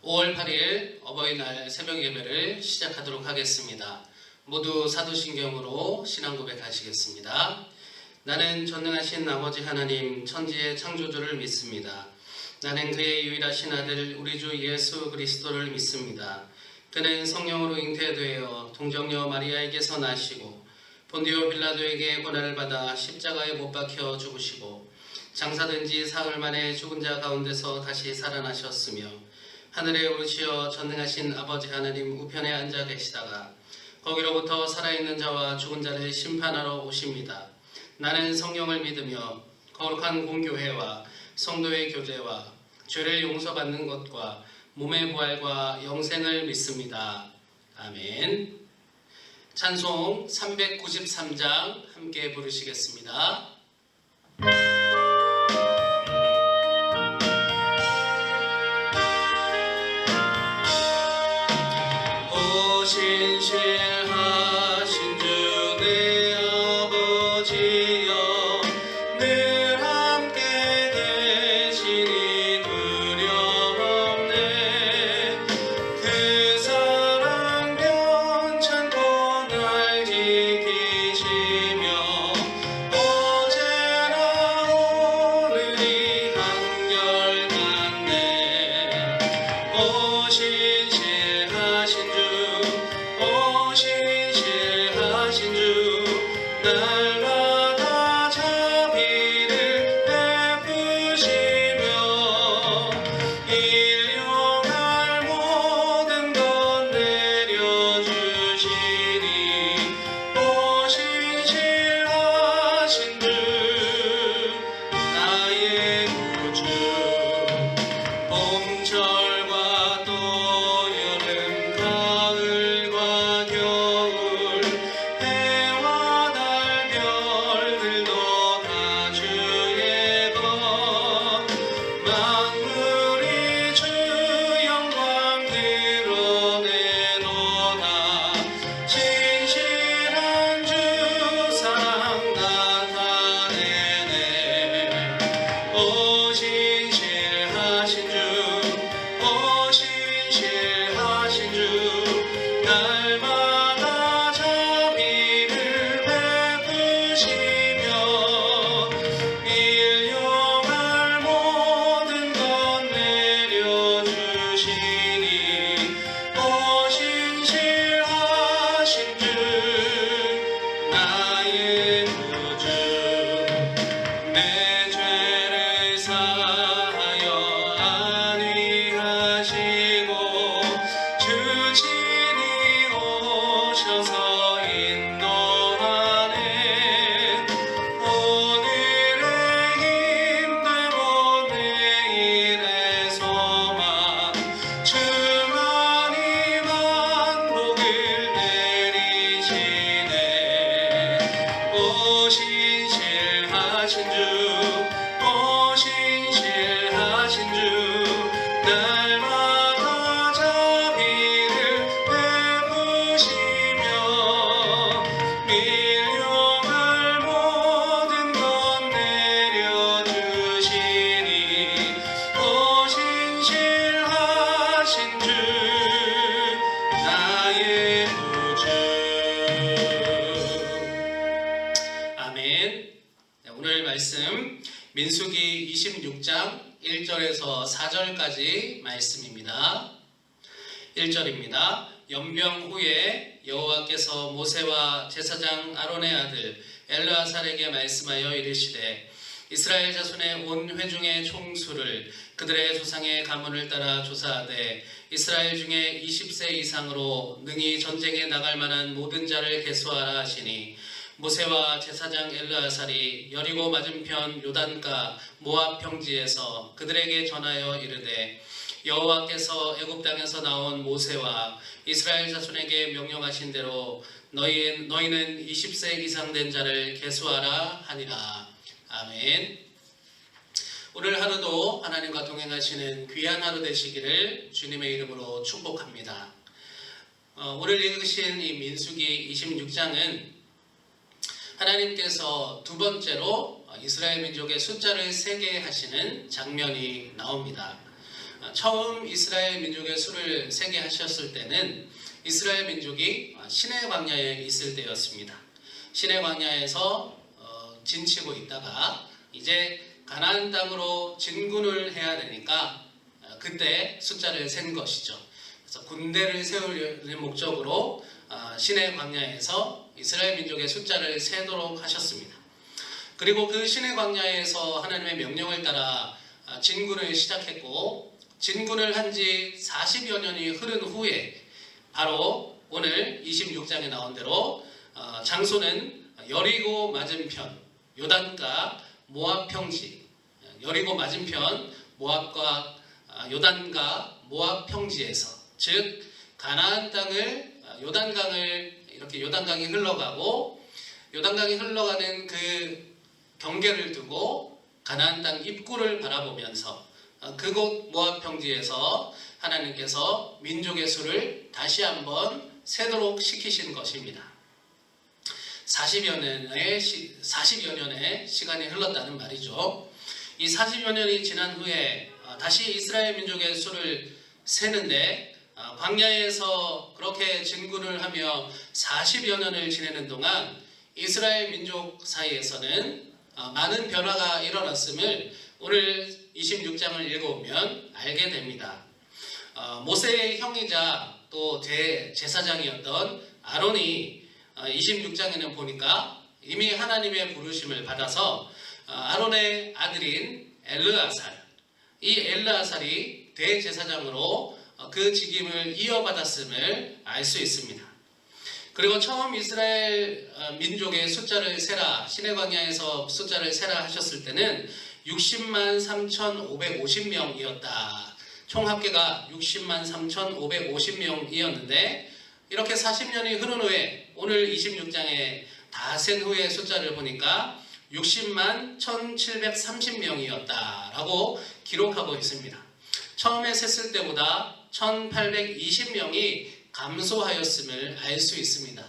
5월 8일 어버이날 새벽 예배를 시작하도록 하겠습니다. 모두 사도신경으로 신앙 고백하시겠습니다. 나는 전능하신 아버지 하나님 천지의 창조주를 믿습니다. 나는 그의 유일하신 아들 우리 주 예수 그리스도를 믿습니다. 그는 성령으로 잉태되어 동정녀 마리아에게서 나시고 본디오 빌라도에게 고난을 받아 십자가에 못 박혀 죽으시고 장사된 지 사흘 만에 죽은 자 가운데서 다시 살아나셨으며 하늘에 오르시어 전능하신 아버지 하나님 우편에 앉아 계시다가 거기로부터 살아있는 자와 죽은 자를 심판하러 오십니다. 나는 성령을 믿으며 거룩한 공교회와 성도의 교제와 죄를 용서받는 것과 몸의 부활과 영생을 믿습니다. 아멘. 찬송 393장 함께 부르시겠습니다. 신실하신 주 내 아버지여 늘 함께 계시니 두려움네 그 사랑 변찮고 날 지키시며 어제나 오늘이 한결같네 오 신실하신 주 신실하신 주 날마다 자비를 베푸시며 일용할 모든 것 내려주시니 오 신실하신 주 나의 구주 봄철과 또 여름 가을과 겨울 해와 달 별들도 다 주의 것 만물이 주 영광 드러내노라 신실한 주 사랑 나타내네 오 신실하신 주 오 신실하신 주 날마다 자비를 베푸시며 일용할 모든 것 내려주시니 오 신실하신 주 나의 구주 내 죄를 사하여 안위하시고 주 친히 오셔서 인도하네 오늘의 힘되고 내일의 소망 주만이 만복을 내리시네 오 신실하신 주 오 신실하신 주 날마다 자비를 베푸시며 일용할 모든 것 내려주시니 오 신실하신 주 나의 구주 아멘. 오늘 말씀 민수기 26장 1절에서 4절까지 말씀입니다. 1절입니다. 연병 후에 여호와께서 모세와 제사장 아론의 아들 엘르아살에게 말씀하여 이르시되 이스라엘 자손의 온 회중의 총수를 그들의 조상의 가문을 따라 조사하되 이스라엘 중에 20세 이상으로 능히 전쟁에 나갈 만한 모든 자를 계수하라 하시니 모세와 제사장 엘르아살이 여리고 맞은편 요단가 모압 평지에서 그들에게 전하여 이르되 여호와께서 애굽 땅에서 나온 모세와 이스라엘 자손에게 명령하신 대로 너희는 20세 이상 된 자를 계수하라 하니라. 아멘. 오늘 하루도 하나님과 동행하시는 귀한 하루 되시기를 주님의 이름으로 축복합니다. 오늘 읽으신 이 민수기 26장은 하나님께서 두 번째로 이스라엘 민족의 숫자를 세게 하시는 장면이 나옵니다. 처음 이스라엘 민족의 수를 세게 하셨을 때는 이스라엘 민족이 시내 광야에 있을 때였습니다. 시내 광야에서 진치고 있다가 이제 가나안 땅으로 진군을 해야 되니까 그때 숫자를 센 것이죠. 그래서 군대를 세우려는 목적으로 시내 광야에서 이스라엘 민족의 숫자를 세도록 하셨습니다. 그리고 그 시내 광야에서 하나님의 명령을 따라 진군을 시작했고, 진군을 한 지 40여 년이 흐른 후에 바로 오늘 26장에 나온 대로 장소는 여리고 맞은편 요단과 모압 평지, 여리고 맞은편 모압과 요단과 모압 평지에서, 즉 가나안 땅을 요단강을 이렇게 요단강이 흘러가고 요단강이 흘러가는 그 경계를 두고 가나안 땅 입구를 바라보면서 그곳 모압 평지에서 하나님께서 민족의 수를 다시 한번 세도록 시키신 것입니다. 40여 년의 시간이 흘렀다는 말이죠. 이 40여 년이 지난 후에 다시 이스라엘 민족의 수를 세는데, 광야에서 그렇게 진군을 하며 40여 년을 지내는 동안 이스라엘 민족 사이에서는 많은 변화가 일어났음을 오늘 26장을 읽어보면 알게 됩니다. 모세의 형이자 또 대제사장이었던 아론이 26장에는 보니까 이미 하나님의 부르심을 받아서 아론의 아들인 엘르아살, 이 엘르아살이 대제사장으로 그 직임을 이어받았음을 알 수 있습니다. 그리고 처음 이스라엘 민족의 숫자를 세라, 시내 광야에서 숫자를 세라 하셨을 때는 60만 3,550명이었다. 총 합계가 60만 3,550명이었는데 이렇게 40년이 흐른 후에 오늘 26장에 다 센 후에 숫자를 보니까 60만 1,730명이었다라고 기록하고 있습니다. 처음에 셌을 때보다 1,820명이 감소하였음을 알 수 있습니다.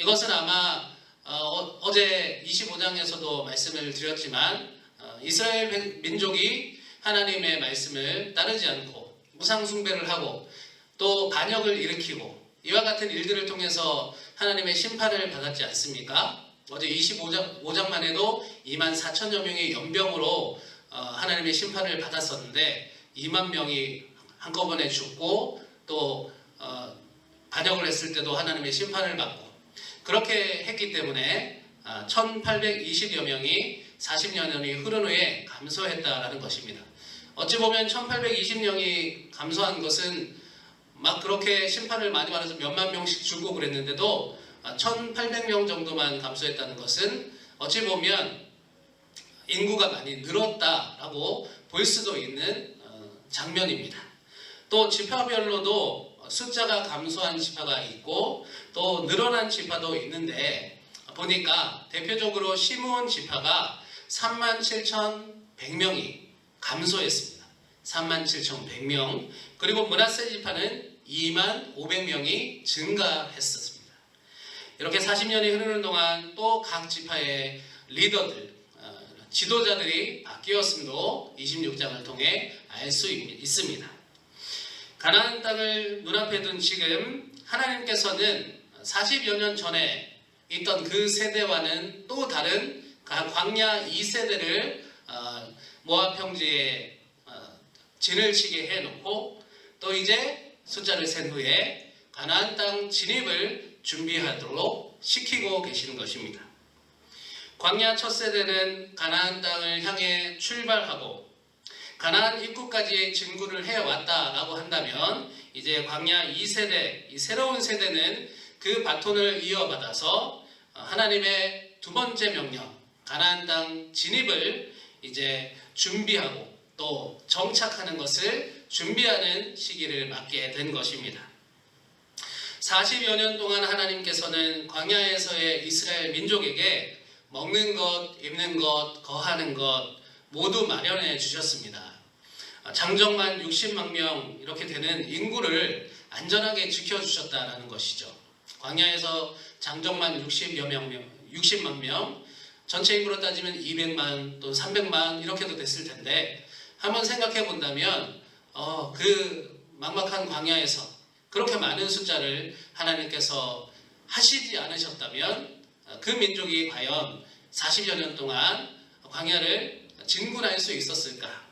이것은 아마 어제 25장에서도 말씀을 드렸지만 이스라엘 민족이 하나님의 말씀을 따르지 않고 우상 숭배를 하고 또 반역을 일으키고 이와 같은 일들을 통해서 하나님의 심판을 받았지 않습니까? 어제 25장만 해도 2만 4천여 명의 연병으로 하나님의 심판을 받았었는데 2만 명이 한꺼번에 죽고 또 반역을 했을 때도 하나님의 심판을 받고 그렇게 했기 때문에 1820여 명이 40여 년이 흐른 후에 감소했다라는 것입니다. 어찌 보면 1820명이 감소한 것은 막 그렇게 심판을 많이 받아서 몇만 명씩 죽고 그랬는데도 1800명 정도만 감소했다는 것은 어찌 보면 인구가 많이 늘었다라고 볼 수도 있는 장면입니다. 또 지파별로도 숫자가 감소한 지파가 있고 또 늘어난 지파도 있는데 보니까 대표적으로 시므온 지파가 37,100명이 감소했습니다. 37,100명. 그리고 므낫세 지파는 25,500명이 증가했었습니다. 이렇게 40년이 흐르는 동안 또 각 지파의 리더들, 지도자들이 바뀌었음도 26장을 통해 알 수 있습니다. 가나안 땅을 눈앞에 둔 지금 하나님께서는 40여 년 전에 있던 그 세대와는 또 다른 광야 2세대를 모압 평지에 진을 치게 해놓고 또 이제 숫자를 센 후에 가나안 땅 진입을 준비하도록 시키고 계시는 것입니다. 광야 첫 세대는 가나안 땅을 향해 출발하고 가나안 입구까지 진군을 해왔다라고 한다면 이제 광야 2세대, 이 새로운 세대는 그 바톤을 이어받아서 하나님의 두 번째 명령, 가나안 땅 진입을 이제 준비하고 또 정착하는 것을 준비하는 시기를 맞게 된 것입니다. 40여 년 동안 하나님께서는 광야에서의 이스라엘 민족에게 먹는 것, 입는 것, 거하는 것 모두 마련해 주셨습니다. 장정만 60만 명 이렇게 되는 인구를 안전하게 지켜주셨다는 것이죠. 광야에서 장정만 60만 명, 전체 인구로 따지면 200만 또 300만 이렇게도 됐을 텐데 한번 생각해 본다면 그 막막한 광야에서 그렇게 많은 숫자를 하나님께서 하시지 않으셨다면 그 민족이 과연 40여 년 동안 광야를 진군할 수 있었을까?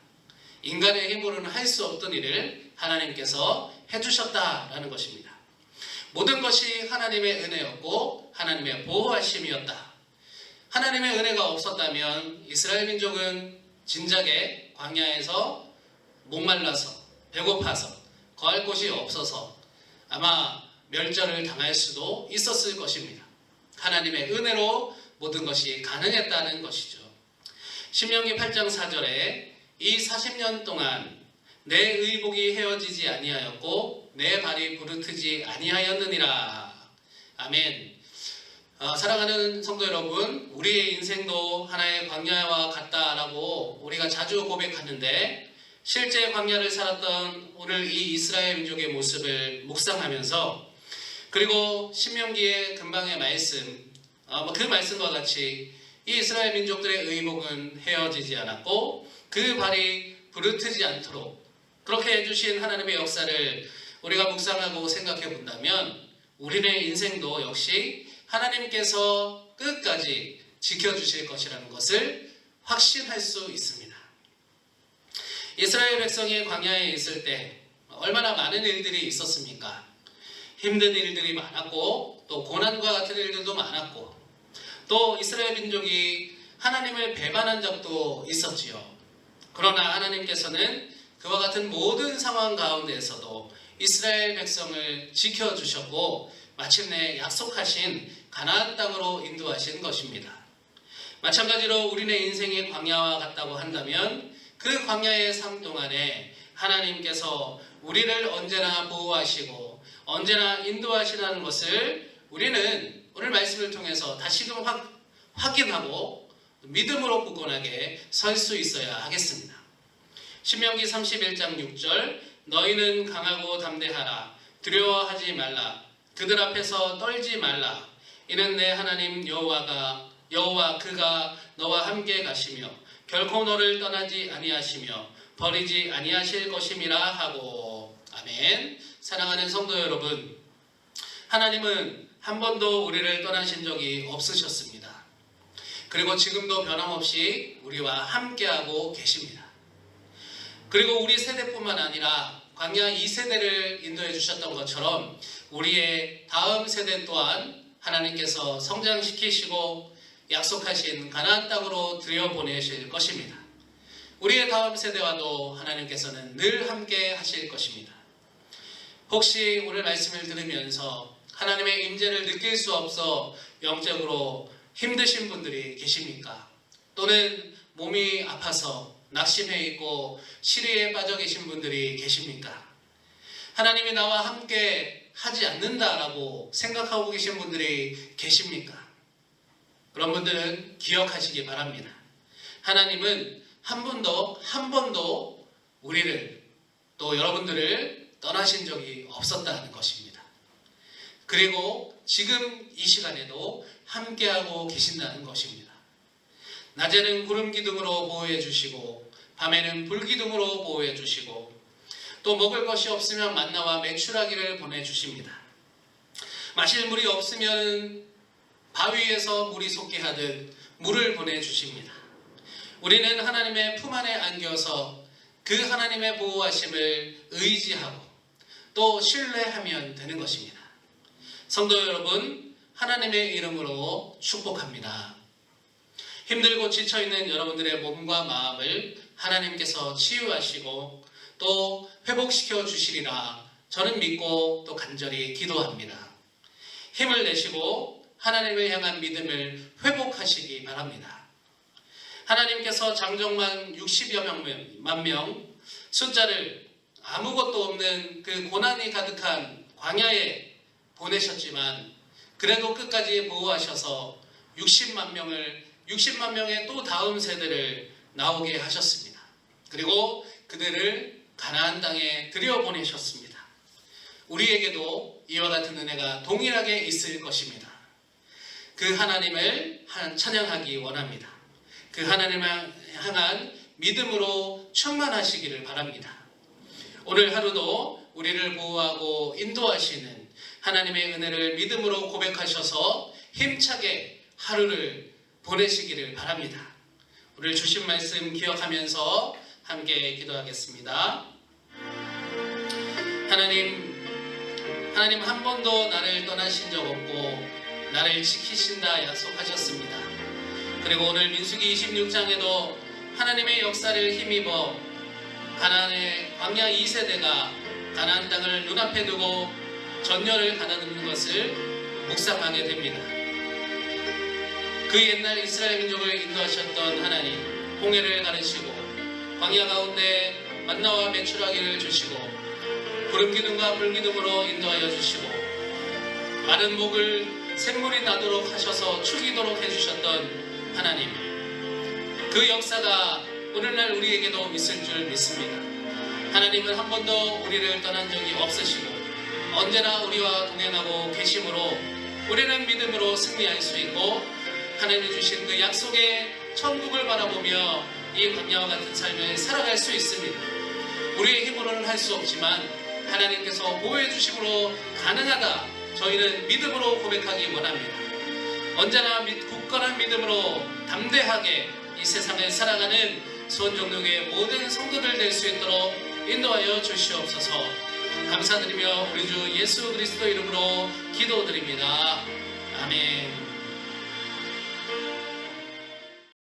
인간의 힘으로는 할 수 없던 일을 하나님께서 해주셨다라는 것입니다. 모든 것이 하나님의 은혜였고 하나님의 보호하심이었다. 하나님의 은혜가 없었다면 이스라엘 민족은 진작에 광야에서 목말라서 배고파서 거할 곳이 없어서 아마 멸절을 당할 수도 있었을 것입니다. 하나님의 은혜로 모든 것이 가능했다는 것이죠. 신명기 8장 4절에 이 40년 동안 내 의복이 헤어지지 아니하였고 내 발이 부르트지 아니하였느니라. 아멘. 사랑하는 성도 여러분, 우리의 인생도 하나의 광야와 같다라고 우리가 자주 고백하는데 실제 광야를 살았던 오늘 이 이스라엘 민족의 모습을 묵상하면서 그리고 신명기의 근방의 말씀, 그 말씀과 같이 이 이스라엘 민족들의 의복은 헤어지지 않았고 그 발이 부르트지 않도록 그렇게 해주신 하나님의 역사를 우리가 묵상하고 생각해 본다면 우리의 인생도 역시 하나님께서 끝까지 지켜주실 것이라는 것을 확신할 수 있습니다. 이스라엘 백성이 광야에 있을 때 얼마나 많은 일들이 있었습니까? 힘든 일들이 많았고 또 고난과 같은 일들도 많았고 또 이스라엘 민족이 하나님을 배반한 적도 있었지요. 그러나 하나님께서는 그와 같은 모든 상황 가운데에서도 이스라엘 백성을 지켜주셨고 마침내 약속하신 가나안 땅으로 인도하신 것입니다. 마찬가지로 우리의 인생이 광야와 같다고 한다면 그 광야의 삶 동안에 하나님께서 우리를 언제나 보호하시고 언제나 인도하시라는 것을 우리는 오늘 말씀을 통해서 다시금 확인하고 믿음으로 굳건하게 설 수 있어야 하겠습니다. 신명기 31장 6절 너희는 강하고 담대하라 두려워하지 말라 그들 앞에서 떨지 말라 이는 내 하나님 여호와 그가 너와 함께 가시며 결코 너를 떠나지 아니하시며 버리지 아니하실 것임이라 하고. 아멘. 사랑하는 성도 여러분, 하나님은 한 번도 우리를 떠나신 적이 없으셨습니다. 그리고 지금도 변함없이 우리와 함께하고 계십니다. 그리고 우리 세대뿐만 아니라 광야 2세대를 인도해 주셨던 것처럼 우리의 다음 세대 또한 하나님께서 성장시키시고 약속하신 가나안 땅으로 들여보내실 것입니다. 우리의 다음 세대와도 하나님께서는 늘 함께 하실 것입니다. 혹시 오늘 말씀을 들으면서 하나님의 임재를 느낄 수 없어 영적으로 힘드신 분들이 계십니까? 또는 몸이 아파서 낙심해 있고 시리에 빠져 계신 분들이 계십니까? 하나님이 나와 함께 하지 않는다라고 생각하고 계신 분들이 계십니까? 그런 분들은 기억하시기 바랍니다. 하나님은 한 번도 우리를 또 여러분들을 떠나신 적이 없었다는 것입니다. 그리고 지금 이 시간에도 함께하고 계신다는 것입니다. 낮에는 구름 기둥으로 보호해 주시고 밤에는 불 기둥으로 보호해 주시고 또 먹을 것이 없으면 만나와 메추라기를 보내주십니다. 마실 물이 없으면 바위에서 물이 솟게 하듯 물을 보내주십니다. 우리는 하나님의 품 안에 안겨서 그 하나님의 보호하심을 의지하고 또 신뢰하면 되는 것입니다. 성도 여러분, 하나님의 이름으로 축복합니다. 힘들고 지쳐있는 여러분들의 몸과 마음을 하나님께서 치유하시고 또 회복시켜 주시리라 저는 믿고 또 간절히 기도합니다. 힘을 내시고 하나님을 향한 믿음을 회복하시기 바랍니다. 하나님께서 장정만 60여만 명 숫자를 아무것도 없는 그 고난이 가득한 광야에 보내셨지만 그래도 끝까지 보호하셔서 60만 명의 또 다음 세대를 나오게 하셨습니다. 그리고 그들을 가나안 땅에 들여보내셨습니다. 우리에게도 이와 같은 은혜가 동일하게 있을 것입니다. 그 하나님을 찬양하기 원합니다. 그 하나님을 향한 믿음으로 충만하시기를 바랍니다. 오늘 하루도 우리를 보호하고 인도하시는 하나님의 은혜를 믿음으로 고백하셔서 힘차게 하루를 보내시기를 바랍니다. 오늘 주신 말씀 기억하면서 함께 기도하겠습니다. 하나님 한 번도 나를 떠나신 적 없고 나를 지키신다 약속하셨습니다. 그리고 오늘 민수기 26장에도 하나님의 역사를 힘입어 가나안의 광야 2세대가 가나안 땅을 눈앞에 두고 전열을 가다듬는 것을 묵상하게 됩니다. 그 옛날 이스라엘 민족을 인도하셨던 하나님, 홍해를 가르시고 광야 가운데 만나와 메추라기를 주시고 구름 기둥과 불 기둥으로 인도하여 주시고 마른 목을 샘물이 나도록 하셔서 축이도록 해주셨던 하나님, 그 역사가 오늘날 우리에게도 있을 줄 믿습니다. 하나님은 한 번도 우리를 떠난 적이 없으시고 언제나 우리와 동행하고 계심으로 우리는 믿음으로 승리할 수 있고 하나님이 주신 그 약속의 천국을 바라보며 이 광야와 같은 삶을 살아갈 수 있습니다. 우리의 힘으로는 할 수 없지만 하나님께서 보호해 주심으로 가능하다, 저희는 믿음으로 고백하기 원합니다. 언제나 굳건한 믿음으로 담대하게 이 세상을 살아가는 수원종로교회 모든 성도들 될 수 있도록 인도하여 주시옵소서. 감사드리며 우리 주 예수 그리스도 이름으로 기도드립니다. 아멘.